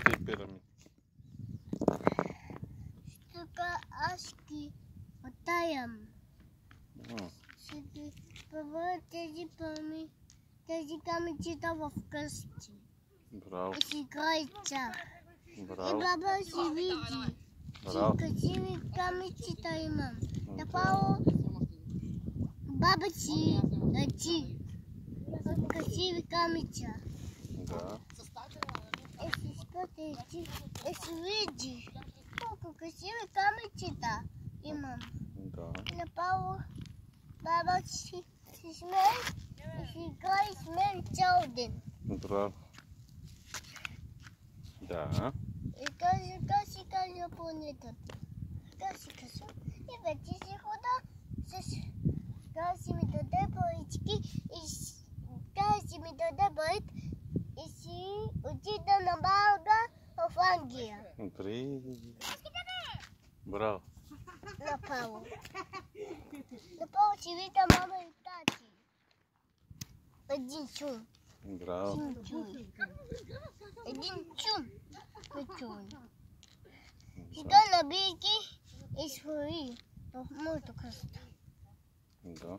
Tej piramidki. Sztuka Aśki Otayam. No, Żeby powoli тези камъчета в къщи. браво, И си играйца. И браво, баба си види. браво. Че красиви камъчета имам. Да. Направо баба си ръчи. Красиви камъча. Да, Си спъте ръчи. Си види. Колко красиви камъчета имам. да. И направо баба си смее и си играе с мен цял ден. Браво. Да. И каза планетата. Каза. И вече си хода си ми даде парички и си ми даде парит и си отида на Малга в Англия. Добре. Браво. Направо си вика мама и тати. Един чун. Браво. Един чун. И той набийки и свори в моето къща. Да.